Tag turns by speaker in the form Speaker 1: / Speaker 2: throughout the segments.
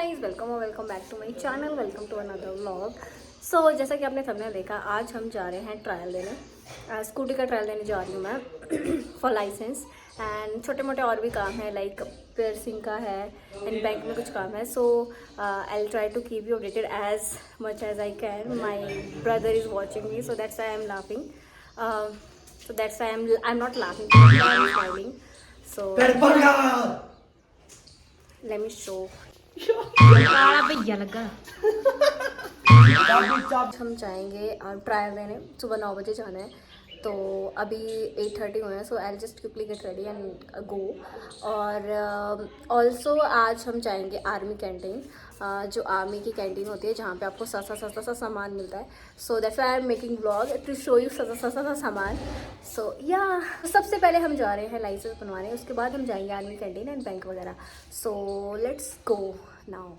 Speaker 1: Guys, welcome back to my channel. Welcome to another vlog. So जैसा कि आपने thumbnail देखा, आज हम जा रहे हैं ट्रायल देने। स्कूटी का ट्रायल देने जा रही हूँ मैं फॉर लाइसेंस। एंड छोटे मोटे और भी काम है, लाइक पियर्सिंग का है एंड बैंक में कुछ काम है। So I try to keep you updated as much as I can. My brother is watching me, so that's I am laughing. So that's why I'm not laughing, I'm smiling. So let me show.
Speaker 2: काला भैया लगा।
Speaker 1: हम जाएंगे trial देने। सुबह 9 बजे जाना है, तो अभी 8:30 हुए हैं। So I just quickly get ready and go. और ऑल्सो आज हम जाएंगे आर्मी कैंटीन, जो आर्मी की कैंटीन होती है जहाँ पे आपको सस्ता सस्ता सा सामान मिलता है। So that's why I am making vlog to show you सस्ता सस्ता सा सामान। सो या सबसे पहले हम जा रहे हैं लाइसेंस बनवाने, उसके बाद हम जाएंगे आर्मी कैंटीन एंड बैंक वगैरह। So let's go now.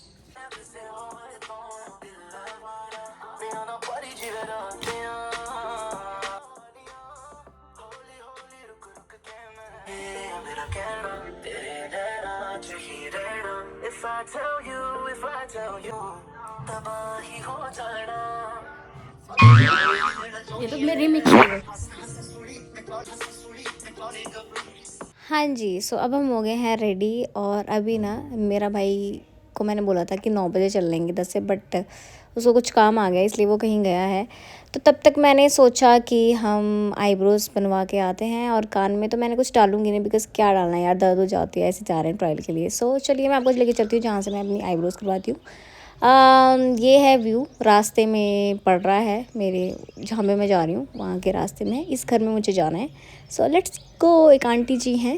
Speaker 1: ये तो मेरी मिक्स है। हाँ जी, सो अब हम हो गए हैं रेडी। और अभी ना मेरा भाई को मैंने बोला था कि 9 बजे चल लेंगे 10 से, बट उसको कुछ काम आ गया इसलिए वो कहीं गया है। तो तब तक मैंने सोचा कि हम आईब्रोज़ बनवा के आते हैं। और कान में तो मैंने कुछ डालूंगी नहीं, बिकॉज़ क्या डालना है यार, दर्द हो जाती है। ऐसे जा रहे हैं ट्रायल के लिए। सो चलिए मैं आपको लेके चलती हूँ जहाँ से मैं अपनी आईब्रोज़ करवाती हूँ। ये है व्यू, रास्ते में पड़ रहा है मेरे, जहाँ पे मैं जा रही हूँ वहाँ के रास्ते में। इस घर में मुझे जाना है। So let's go. एक आंटी जी हैं,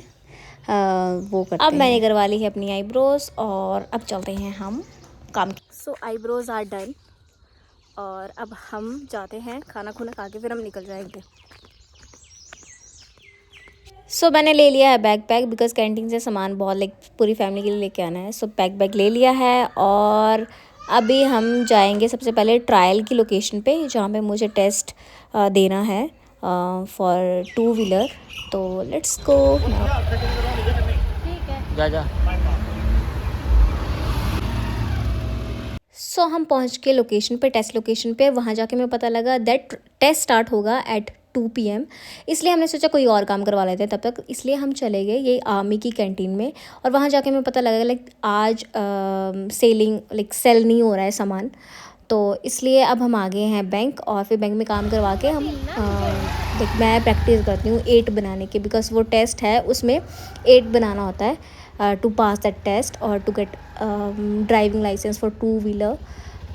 Speaker 1: वो करते हैं। अब मैंने करवा ली है अपनी आईब्रोज़ और अब चलते हैं हम काम। सो आईब्रोज़ आर डन और अब हम जाते हैं, खाना खुना खा के फिर हम निकल जाएंगे। सो मैंने ले लिया है बैग पैक, बिकॉज़ कैंटीन से सामान बहुत लाइक पूरी फैमिली के लिए लेके आना है। सो बैग ले लिया है और अभी हम जाएंगे सबसे पहले ट्रायल की लोकेशन पे, जहाँ पे मुझे टेस्ट देना है फॉर 2 व्हीलर। तो लेट्स गो। ठीक है, जा। सो हम पहुंच के लोकेशन पे, टेस्ट लोकेशन पे। वहाँ जाके मैं पता लगा दैट टेस्ट स्टार्ट होगा एट 2 PM। इसलिए हमने सोचा कोई और काम करवा लेते हैं तब तक, इसलिए हम चले गए ये आर्मी की कैंटीन में। और वहाँ जाके मैं पता लगा लाइक आज सेल नहीं हो रहा है सामान, तो इसलिए अब हम आ गए हैं बैंक। और फिर बैंक में काम करवा के हम देख, मैं प्रैक्टिस करती हूँ 8 बनाने की, बिकॉज वो टेस्ट है उसमें 8 बनाना होता है टू पास दैट टेस्ट और to get driving licence for 2 wheeler.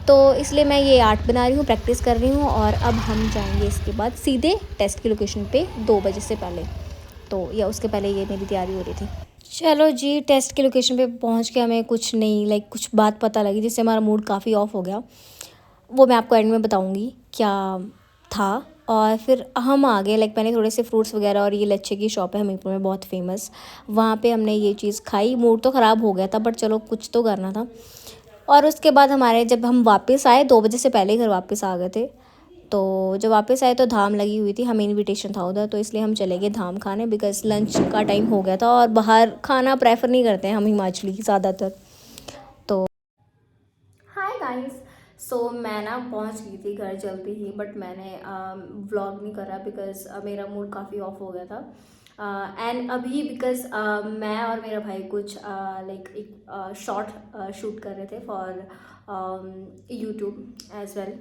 Speaker 1: तो इसलिए मैं ये 8 बना रही हूँ, प्रैक्टिस कर रही हूँ। और अब हम जाएंगे इसके बाद सीधे टेस्ट की लोकेशन पे 2 बजे से पहले, तो या उसके पहले ये मेरी तैयारी हो रही थी। चलो जी, टेस्ट की लोकेशन पे पहुँच के हमें कुछ नहीं लाइक कुछ बात पता लगी जिससे हमारा मूड काफ़ी ऑफ हो गया। वो मैं आपको एंड में बताऊँगी क्या था। और फिर हम आ गए, लाइक मैंने थोड़े से फ्रूट्स वगैरह, और ये लच्छे की शॉप है हमीरपुर में बहुत फेमस, वहाँ पे हमने ये चीज़ खाई। मूड तो ख़राब हो गया था बट चलो कुछ तो करना था। और उसके बाद हमारे जब हम वापस आए 2 बजे से पहले घर वापस आ गए थे, तो जब वापस आए तो धाम लगी हुई थी, हमें इनविटेशन था उधर, तो इसलिए हम चले गए धाम खाने, बिकॉज लंच का टाइम हो गया था और बाहर खाना प्रेफर नहीं करते हैं हम हिमाचली ज़्यादातर। तो हाय गाइस, सो मैं ना पहुंच गई थी घर जल्दी ही, बट मैंने व्लॉग नहीं करा बिकॉज मेरा मूड काफ़ी ऑफ हो गया था। एंड अभी बिकॉज मैं और मेरा भाई कुछ लाइक एक शॉर्ट शूट कर रहे थे फॉर यूट्यूब एज वेल।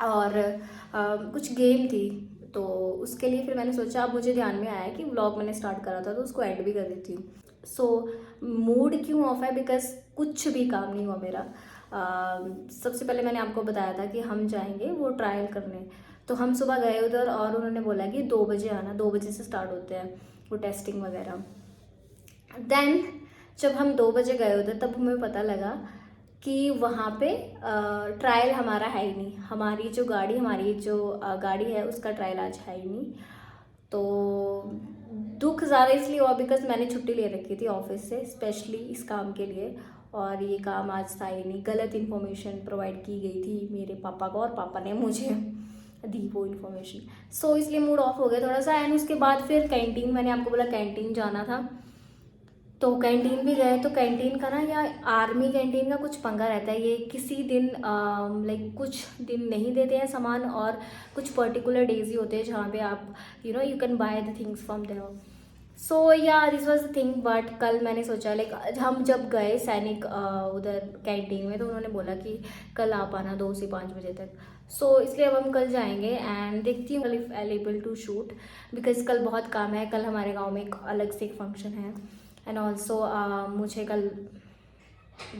Speaker 1: और कुछ गेम थी, तो उसके लिए फिर मैंने सोचा, अब मुझे ध्यान में आया कि व्लॉग मैंने स्टार्ट करा था तो उसको एंड भी कर देती हूँ। सो मूड क्यों ऑफ है, बिकॉज कुछ भी काम नहीं हुआ मेरा। सबसे पहले मैंने आपको बताया था कि हम जाएंगे वो ट्रायल करने, तो हम सुबह गए उधर और उन्होंने बोला कि 2 बजे आना, 2 बजे से स्टार्ट होते हैं वो टेस्टिंग वगैरह। देन जब हम 2 बजे गए उधर, तब हमें पता लगा कि वहाँ पे ट्रायल हमारा है ही नहीं। हमारी जो गाड़ी है उसका ट्रायल आज है ही नहीं। तो दुख ज़्यादा इसलिए हुआ बिकॉज मैंने छुट्टी ले रखी थी ऑफिस से स्पेशली इस काम के लिए, और ये काम आज था ही नहीं। गलत इन्फॉर्मेशन प्रोवाइड की गई थी मेरे पापा को, और पापा ने मुझे दी वो इन्फॉर्मेशन। सो इसलिए मूड ऑफ हो गया थोड़ा सा। एंड उसके बाद फिर कैंटीन, मैंने आपको बोला कैंटीन जाना था, तो कैंटीन भी गए, तो कैंटीन का ना, या आर्मी कैंटीन का कुछ पंगा रहता है। ये किसी दिन लाइक कुछ दिन नहीं देते हैं सामान, और कुछ पर्टिकुलर डेज ही होते हैं जहाँ पे आप you can buy the things from there. So yeah this was the thing. But कल मैंने सोचा लाइक हम जब गए सैनिक उधर कैंटीन में, तो उन्होंने बोला कि कल आप आना 2 से 5 बजे तक। सो इसलिए अब हम कल जाएंगे एंड देखती हूँ if I able to shoot, because कल बहुत काम है। कल हमारे गांव में एक अलग से एक फंक्शन है, एंड ऑल्सो मुझे कल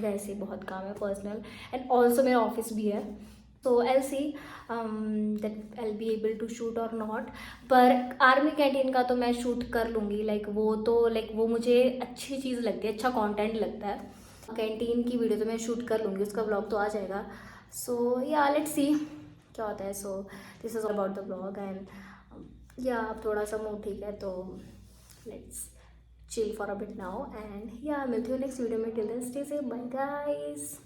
Speaker 1: वैसे बहुत काम है पर्सनल, एंड ऑल्सो मेरा ऑफिस भी है। So I see that I be able to shoot और नॉट। पर आर्मी कैंटीन का तो मैं शूट कर लूँगी। लाइक वो तो लाइक वो मुझे अच्छी चीज़ लगती है, अच्छा कंटेंट लगता है। कैंटीन की वीडियो तो मैं शूट कर लूँगी, उसका ब्लॉग तो आ जाएगा। सो या लेट्स सी क्या होता है। So this is about the blog, and या अब थोड़ा सा मूड ठीक है, तो लेट्स chill for a bit now, and yeah, मिलती हूँ नेक्स्ट वीडियो में। Till then stay safe, bye guys.